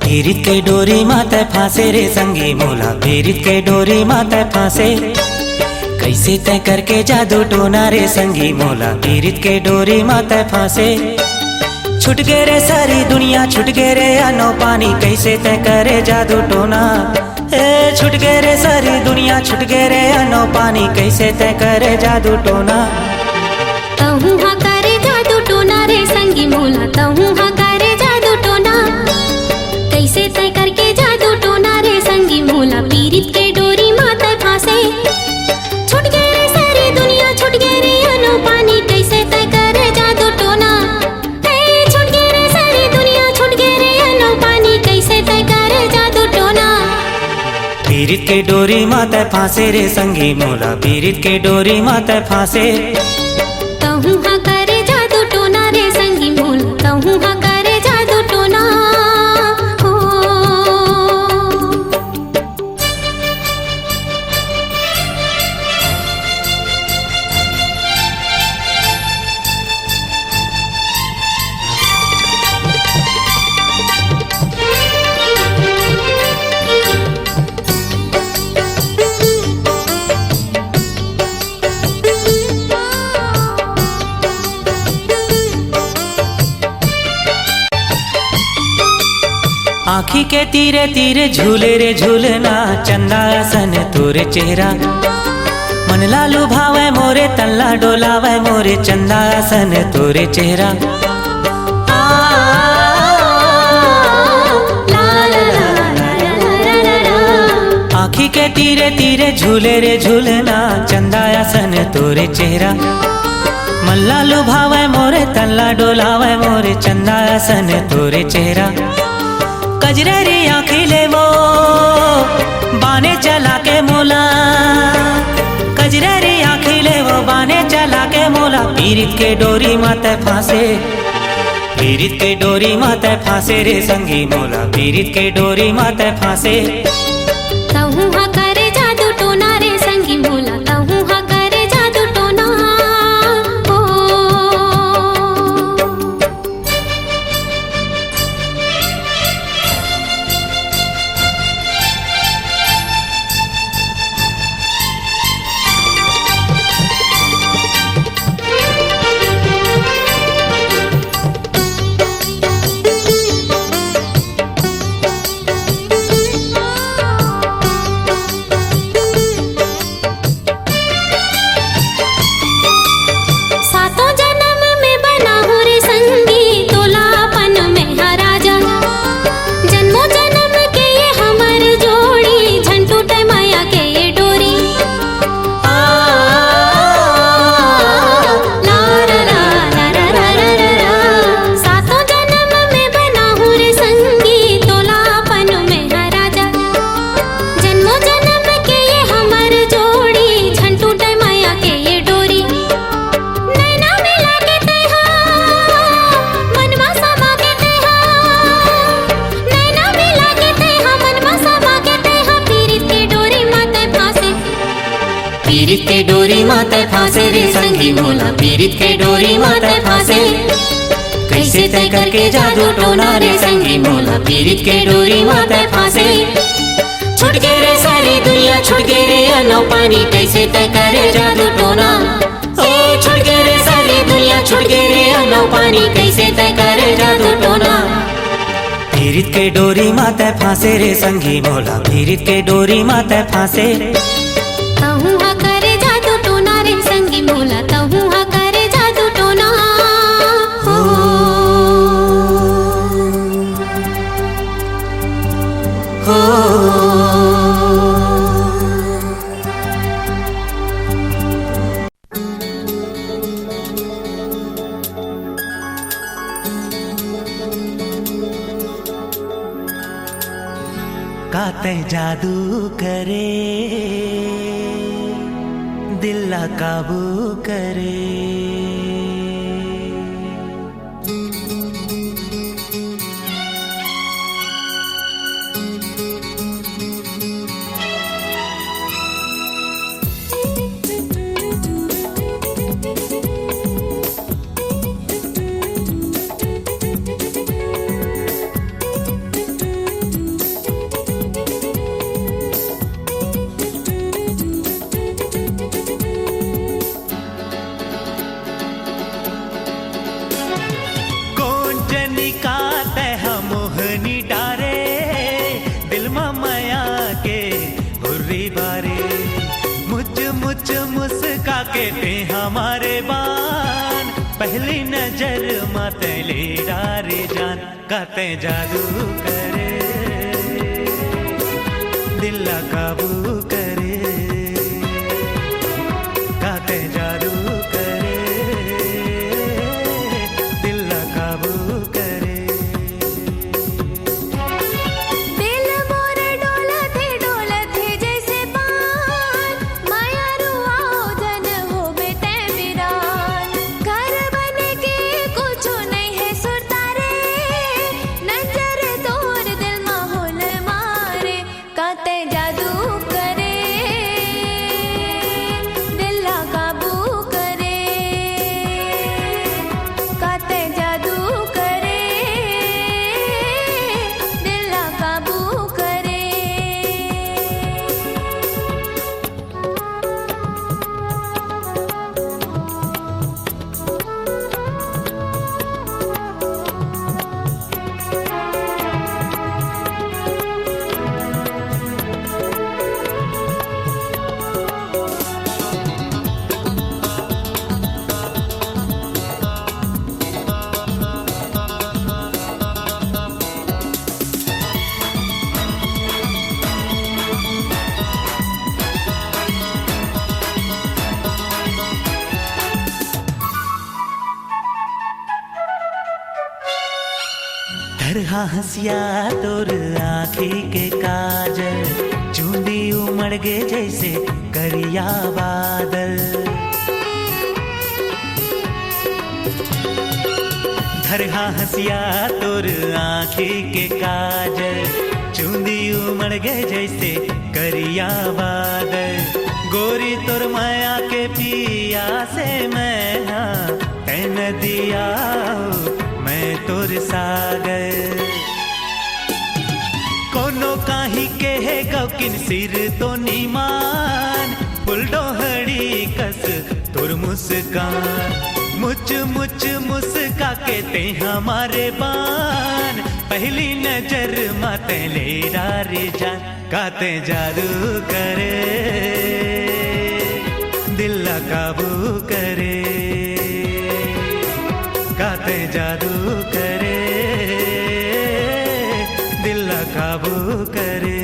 पीरित के डोरी माते फांसे रे संगी मोला, पीरित के डोरी माते फांसे। कैसे तय करके जादू टोना रे संगी मोला, पीरित के डोरी माते फांसे। छुट गे रे सारी दुनिया, छुट गे रे अनो पानी, कैसे तय करे जादू टोना। ए छुट गे रे सारी दुनिया, छुट गे रे अनो पानी, कैसे तय करे जादू टोना। तहु हा करे जादू टोना रे संगी मोला, तहु हा करे जादू टोना। कैसे तय करके जादू टोना रे संगी मोला, पीरित के डोरी माते फांसे। छुट गे रे सारी दुनिया, छुट गे रे अनो पानी, कैसे तय करे जादू टोना। छुट गे रे सारी दुनिया, छुट गे रे अनो पानी, कैसे तय करे जादू टोना। पीरित के डोरी माते फांसे रे संगी मोला, पीरित के डोरी माते फांसे। तहु हा करे जादू टोना रे संगी मोला, तहु हा करे जादू टोना। हो आँखी के तीरे तीरे झूले रे झूलना, चंदा सन तोरे चेहरा। मन लालू भावे मोरे, तल्ला डोलावे मोरे, चंदा सन तोरे चेहरा। आँखी के तीरे तीरे झूले रे झूलना, चंदा सन तोरे चेहरा। मन लालू भावे मोरे, तल्ला डोलावे मोरे, चंदा सन तोरे चेहरा। कजरेरी आँखी ले वो बाने चला के मोला, कजरेरी आँखी ले वो बाने चला के मोला। पीरित के डोरी माते फांसे, पीरित के डोरी माते फांसे रे संगी मोला, पीरित के डोरी माते फांसे। तहु हा करे जादू टोना रे संगी मोला, तहु हा करे जादू टोना। हो सातों जन्म में बना हूँ रे संगी, तोलापन में हा राजा। जन्मों जन्म के ये हमर जोड़ी, झन टूटे माया के ये डोरी। ला रा रा रा रा रा रा रा रा। सातों जन्म में बना हूँ रे संगी, तोलापन में हा राजा। जन्मों जन्म के ये हमर जोड़ी, झन टूटे माया के ये डोरी। नैना मिला के तेहा, मनवा समा के तेहा। नैना मिला के तेहा, मनवा समा के तेहा। पीरित के डोरी माते फांसे, पीरित के डोरी माते फांसे रे संगी मोला, पीरित के डोरी माते फांसे। कैसे तय करके जादू टोना रे संगी मोला, पीरित के डोरी माते फांसे। छुट गे रे सारी दुनिया, छुट गे रे अनो पानी, कैसे तय करे जादू टोना। ओ छुट गे रे सारी दुनिया, छुट गे रे अनो पानी, कैसे तय करे जादू टोना। पीरित के डोरी माते फांसे रे संगी मोला, पीरित के डोरी माते फांसे। तहु हा करे जादू टोना रे संगी मोला, तहु हा करे जादू टोना। हो हो काते जादू करे, दिल ला काबू करे। जनी का तह मोहनी डारे दिल माया के हुर्री बारे मुझ मुस्का के ते हमारे बान पहली नजर माते ले डारे जान काते जादू करे दिल काबू करे काते जादू करे दिल काबू करे दिल मोरे डोलते जैसे पान माया रुआओ जन हो बेटे बिरान घर बने के कुछ नहीं है सुरता रे नजर तोर दिल माहौल मारे काते जादू करे दिल काबू करे काते जादू करे दिल काबू करे तरहा हंसिया तोर आँखी के काजल चूंदी उमड़ गे जैसे करिया बादल धरहा हंसिया तोर आँखी के काजल चूंदी उमड़ गे जैसे करिया बादल गोरी तोर माया के पिया से मैं तैन दिया मैं तोर सागर कोनो काहि के है गौकिन सिर तो नीमान फुल डोहड़ी कस तोर मुस्कान मुझ मुस्का के ते हमारे बान पहली नजर माते ले डारे जान काते जादू करे दिल काबू करे काते जादू करे दिल काबू करे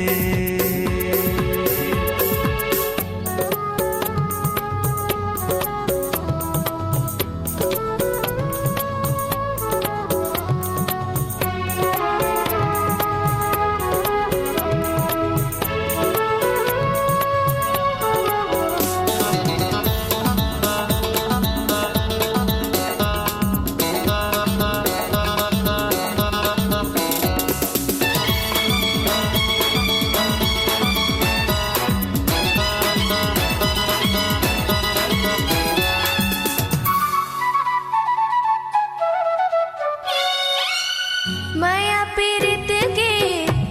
माया पीरित के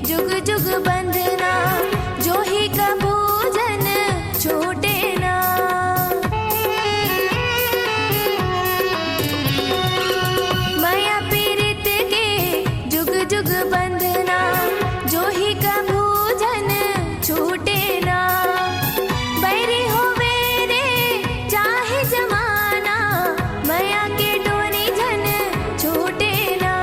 जुग जुग बंधना जो ही कबू जन छूटे ना माया पीरित के जुग जुग बंधना जो ही कबू जन छूटे ना बैरी होवे रे चाहे जमाना माया के डोरी जन छूटे ना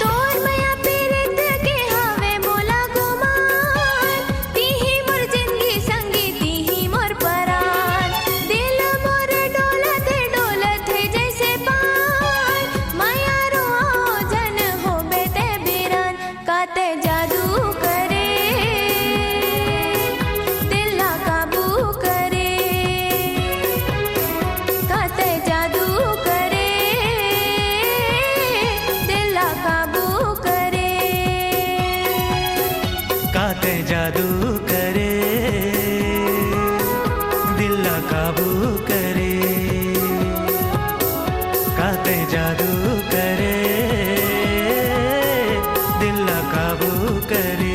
तोर माया पीरित के हवे मोला गुमान तीही मोर जिंदगी संगी तीही मोर परान दिल मोर डोलते जैसे पान माया रुआओ जन हो बेटे बिरान काते जादू करे दिल काबू करे काते जादू करे दिल काबू करे काते जादू करे दिल काबू करे काते जादू करे दिल काबू करे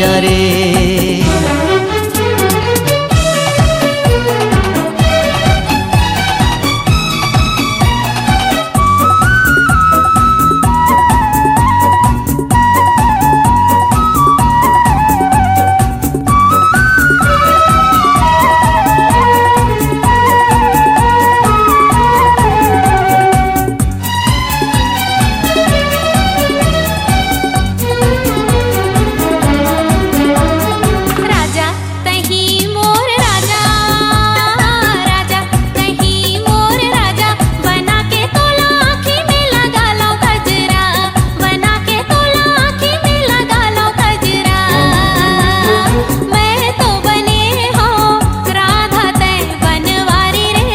आजा रे। राजा तही मोर राजा, राजा तही मोर राजा, बना के तोला आँखी में लगा लो गजरा, बना के तोला आँखी में लगा लो गजरा। मैं तो बने हो राधा तै बनवारी रे,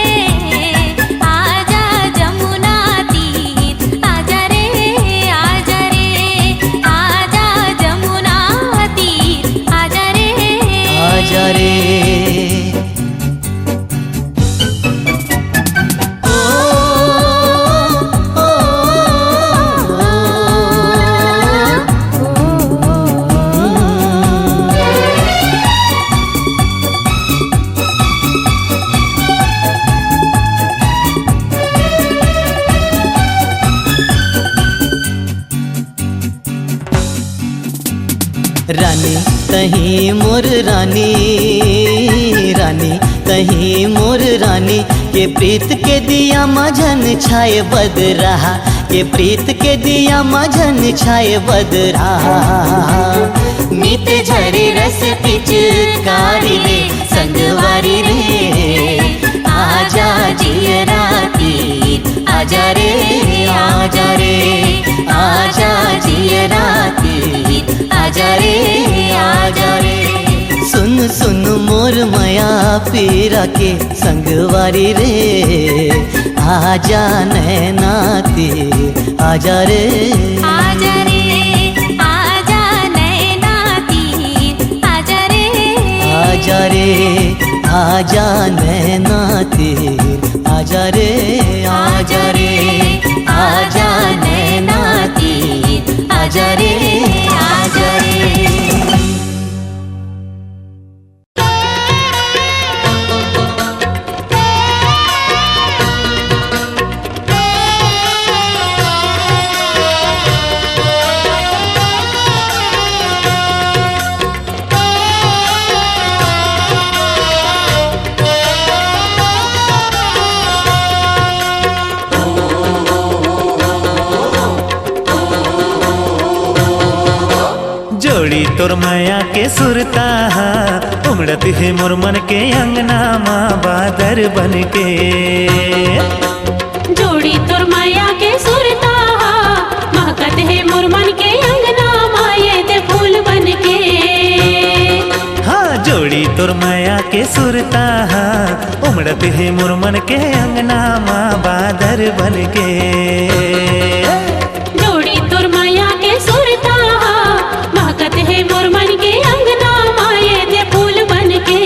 आजा जमुना तीर आजा रे, आजा रे, आजा जमुना तीर आजा रे, आजा रे। ओ, ओ, रानी तही मोर रानी, रानी तही मोर रानी, के प्रीत के दिया माझन छाए बदरा, के प्रीत के दिया माझन छाए बदरा। मीत झरे रस पिचकारी रे संगवारी रे, आजा जियरा तीर आजा रे, आजा रे, आजा जियरा तीर आजा रे, आजा रे। सुन सुन मोर माया पीरा के संगवारी रे, आजा नैना तीर आजा रे, आजा रे, आजा नैना तीर आजा रे, आजा रे, आजा नैना तीर आजा रे, आजा रे, आजा नैना तीर आजा रे, आजा रे। जोड़ी तोर माया के सुरता उमड़त है मोर मन के अंगना माँ बादर बन के। जोड़ी तोर माया के सुरता महकत है मोर मन के अंगना माये ते फूल बन के। हाँ जोड़ी तोर माया के सुरता उमड़त है मोर मन के अंगना माँ बादर बन के। जोड़ी तोर माया के सुरता महकत है मोर मन के अंगना माये ते फूल बन के।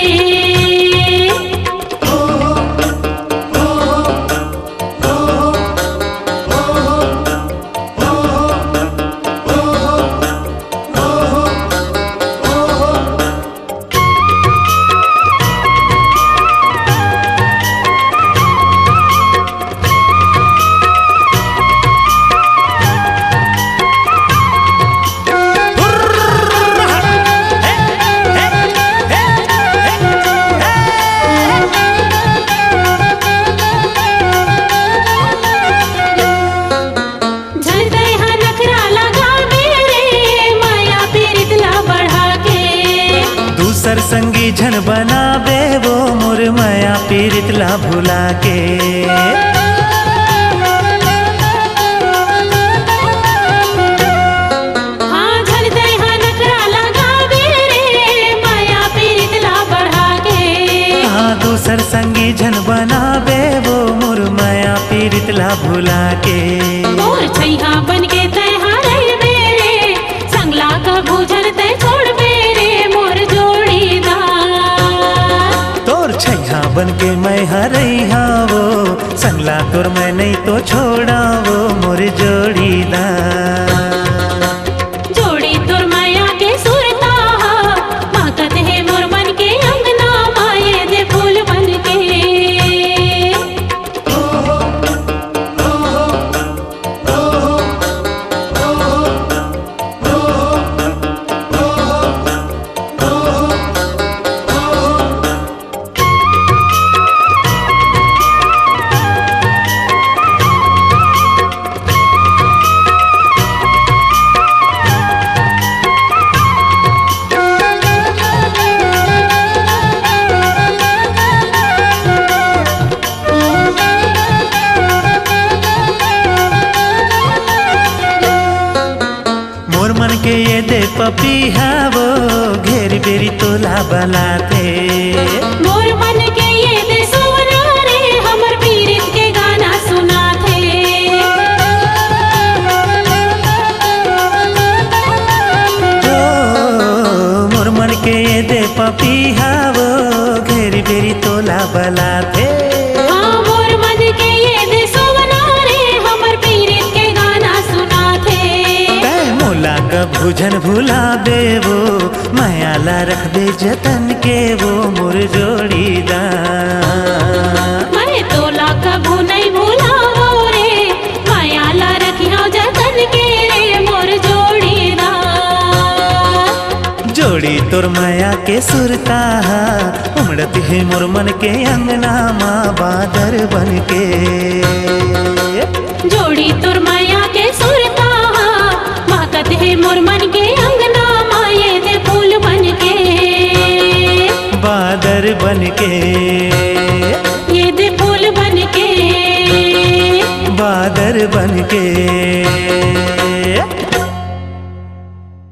संगी झन बनावे वो मोर माया पीरित ला भुला के। हाँ झन दे नखरा लगावे रे माया पीरित ला बढ़ा के। हाँ दूसर संगी झन बनावे वो मोर माया पीरित ला भुला के। मोर छैहा बन के तैहा रहबे रे संगला का भोजन तै छोड़बे रे मोर तोर छैहा बन के मैं हरैहा वो संगला तोर मैं नहीं तो छोड़ा वो मोर जोड़ीदार। जोड़ी तोर माया के सुरता के ये दे पपीहा वो घेर बेरी तोला बलाते। मोर मन के ये दे सोना रे हमर पीरित के गाना सुनाथे। मोर मन के ये दे पपीहा वो घेर बेरी तोला बलाथे। हाँ मोर मन के ये दे सोना रे हमर पीरित के गाना सुनाथे। मोला का भुजन भुला दे वो मायाला रख दे जतन के वो मोर जोड़ीदार। मैं तोला कभू नहीं भूलावो रे मायाला रखियो जतन के रे मोर जोड़ीदार। जोड़ी तोर माया के सुरता उमड़ती है मोर मन के अंगना माँ बादर बन के। जोड़ी तुर माया के सुरता महकत है मोर मन के अंगना माये दे फूल बन के। बादर बन के ये दे फूल बन के। बादर बन के।